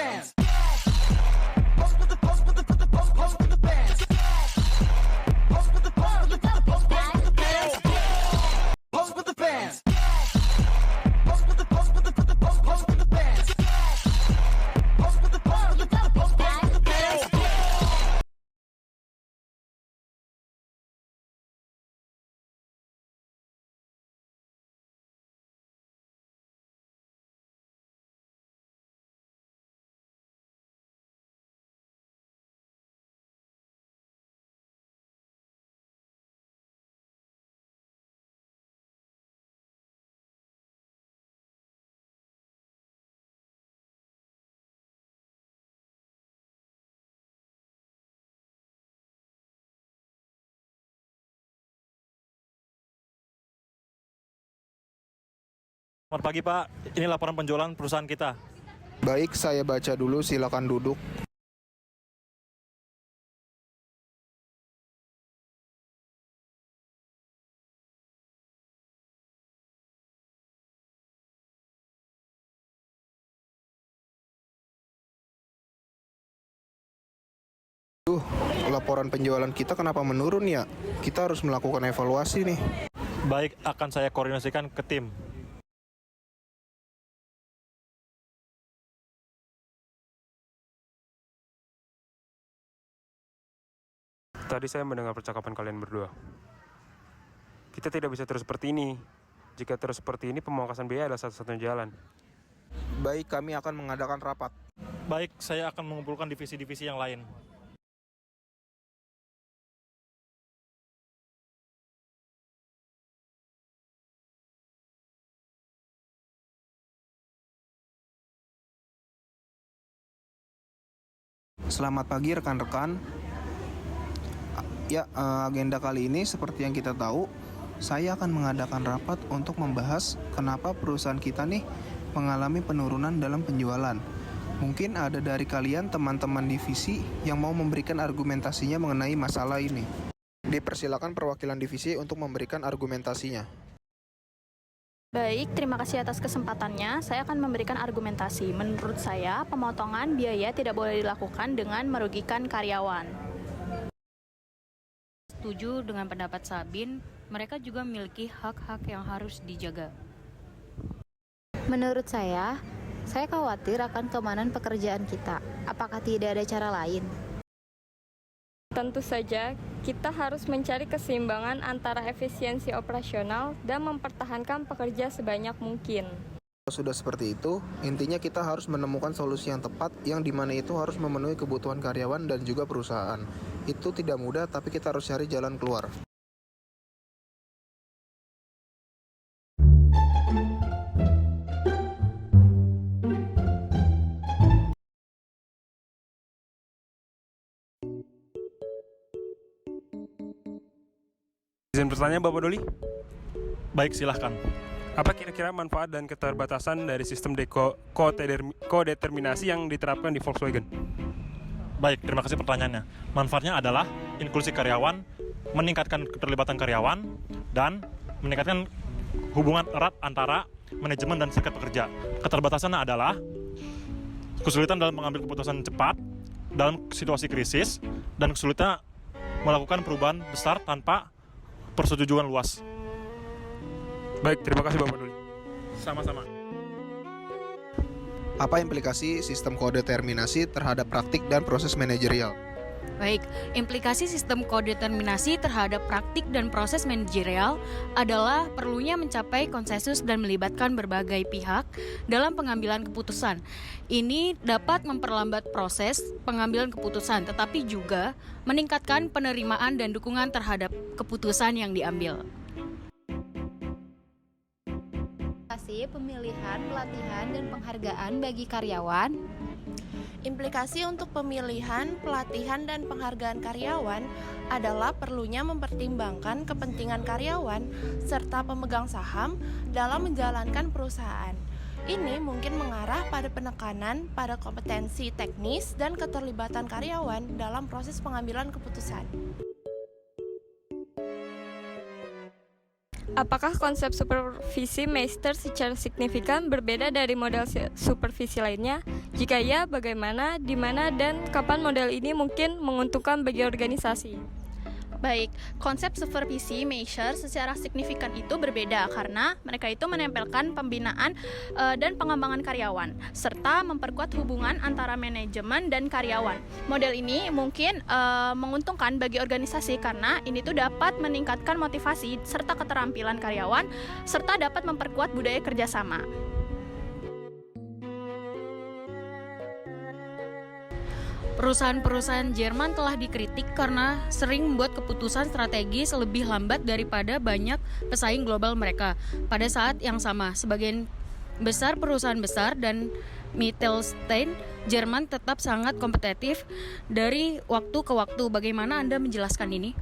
fans. Pulse with the pulse with the put the pulse pulse with the fans. Pulse with the pulse with the put the pulse pulse with the fans. Pulse with the fans. Pulse with the pulse with the put the pulse pulse with the fans. Pulse with the pulse with the put the pulse pulse with the fans. Selamat pagi Pak, ini laporan penjualan perusahaan kita. Baik, saya baca dulu, silakan duduk. Laporan penjualan kita kenapa menurun ya? Kita harus melakukan evaluasi nih. Baik, akan saya koordinasikan ke tim. Tadi saya mendengar percakapan kalian berdua. Kita tidak bisa terus seperti ini. Jika terus seperti ini, pemangkasan biaya adalah satu-satunya jalan. Baik, kami akan mengadakan rapat. Baik, saya akan mengumpulkan divisi-divisi yang lain. Selamat pagi rekan-rekan. Ya, agenda kali ini seperti yang kita tahu, saya akan mengadakan rapat untuk membahas kenapa perusahaan kita nih mengalami penurunan dalam penjualan. Mungkin ada dari kalian teman-teman divisi yang mau memberikan argumentasinya mengenai masalah ini. Dipersilakan perwakilan divisi untuk memberikan argumentasinya. Baik, terima kasih atas kesempatannya. Saya akan memberikan argumentasi. Menurut saya, pemotongan biaya tidak boleh dilakukan dengan merugikan karyawan. Setuju dengan pendapat Sabin, mereka juga memiliki hak-hak yang harus dijaga. Menurut saya khawatir akan keamanan pekerjaan kita. Apakah tidak ada cara lain? Tentu saja, kita harus mencari keseimbangan antara efisiensi operasional dan mempertahankan pekerja sebanyak mungkin. Kalau sudah seperti itu, intinya kita harus menemukan solusi yang tepat yang dimana itu harus memenuhi kebutuhan karyawan dan juga perusahaan. Itu tidak mudah, tapi kita harus cari jalan keluar. Izin bertanya Bapak Doli, Baik, silahkan. apa kira-kira manfaat dan keterbatasan dari sistem kodeterminasi yang diterapkan di Volkswagen? Baik, terima kasih pertanyaannya. Manfaatnya adalah inklusi karyawan, meningkatkan keterlibatan karyawan, dan meningkatkan hubungan erat antara manajemen dan serikat pekerja. Keterbatasannya adalah kesulitan dalam mengambil keputusan cepat dalam situasi krisis, dan kesulitan melakukan perubahan besar tanpa persetujuan luas. Baik, terima kasih Bapak Doli. Sama-sama. Apa implikasi sistem kodeterminasi terhadap praktik dan proses manajerial? Baik, implikasi sistem kodeterminasi terhadap praktik dan proses manajerial adalah perlunya mencapai konsensus dan melibatkan berbagai pihak dalam pengambilan keputusan. Ini dapat memperlambat proses pengambilan keputusan, tetapi juga meningkatkan penerimaan dan dukungan terhadap keputusan yang diambil. Pemilihan, pelatihan, dan penghargaan bagi karyawan. Implikasi untuk pemilihan, pelatihan, dan penghargaan karyawan adalah perlunya mempertimbangkan kepentingan karyawan serta pemegang saham dalam menjalankan perusahaan. Ini mungkin mengarah pada penekanan pada kompetensi teknis dan keterlibatan karyawan dalam proses pengambilan keputusan. Apakah konsep supervisi master secara signifikan berbeda dari model supervisi lainnya? Jika ya, bagaimana, di mana, dan kapan model ini mungkin menguntungkan bagi organisasi? Baik, konsep supervisi measure secara signifikan itu berbeda karena mereka itu menempelkan pembinaan dan pengembangan karyawan serta memperkuat hubungan antara manajemen dan karyawan. Model ini mungkin menguntungkan bagi organisasi karena ini tuh dapat meningkatkan motivasi serta keterampilan karyawan serta dapat memperkuat budaya kerjasama. Perusahaan-perusahaan Jerman telah dikritik karena sering membuat keputusan strategis lebih lambat daripada banyak pesaing global mereka. Pada saat yang sama, sebagian besar perusahaan besar dan Mittelstand Jerman tetap sangat kompetitif dari waktu ke waktu. Bagaimana Anda menjelaskan ini?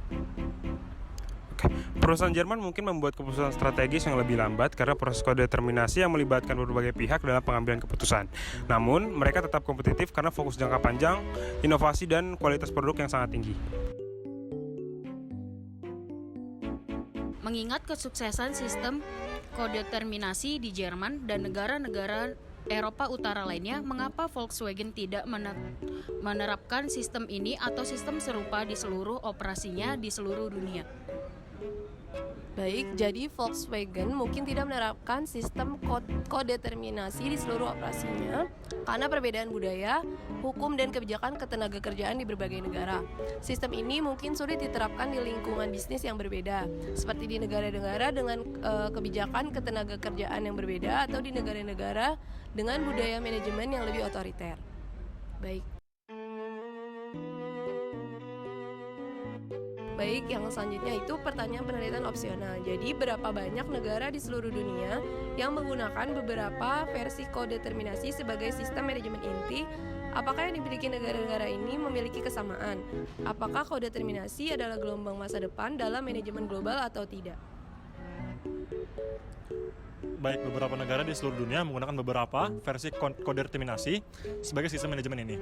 Perusahaan Jerman mungkin membuat keputusan strategis yang lebih lambat karena proses kodeterminasi yang melibatkan berbagai pihak dalam pengambilan keputusan. Namun, mereka tetap kompetitif karena fokus jangka panjang, inovasi, dan kualitas produk yang sangat tinggi. Mengingat kesuksesan sistem kodeterminasi di Jerman dan negara-negara Eropa Utara lainnya, mengapa Volkswagen tidak menerapkan sistem ini atau sistem serupa di seluruh operasinya di seluruh dunia? Baik, jadi Volkswagen mungkin tidak menerapkan sistem kodeterminasi di seluruh operasinya karena perbedaan budaya, hukum, dan kebijakan ketenagakerjaan di berbagai negara. Sistem ini mungkin sulit diterapkan di lingkungan bisnis yang berbeda, seperti di negara-negara dengan kebijakan ketenagakerjaan yang berbeda atau di negara-negara dengan budaya manajemen yang lebih otoriter. Baik, yang selanjutnya itu pertanyaan penelitian opsional. Jadi, berapa banyak negara di seluruh dunia yang menggunakan beberapa versi kodeterminasi sebagai sistem manajemen inti? Apakah yang dimiliki negara-negara ini memiliki kesamaan? Apakah kodeterminasi adalah gelombang masa depan dalam manajemen global atau tidak? Baik, beberapa negara di seluruh dunia menggunakan beberapa versi kodeterminasi sebagai sistem manajemen ini,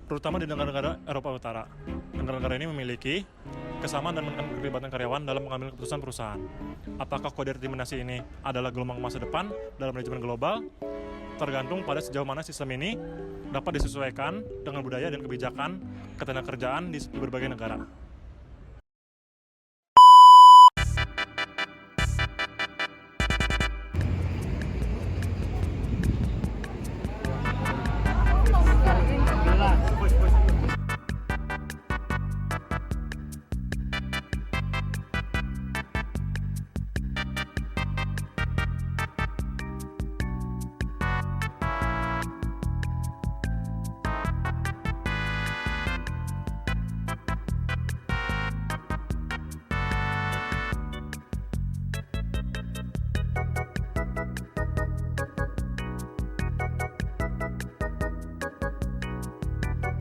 terutama di negara-negara Eropa Utara. Negara-negara ini memiliki kesamaan dan menekan keterlibatan karyawan dalam mengambil keputusan perusahaan. Apakah kodeterminasi ini adalah gelombang masa depan dalam manajemen global? Tergantung pada sejauh mana sistem ini dapat disesuaikan dengan budaya dan kebijakan ketenagakerjaan di berbagai negara.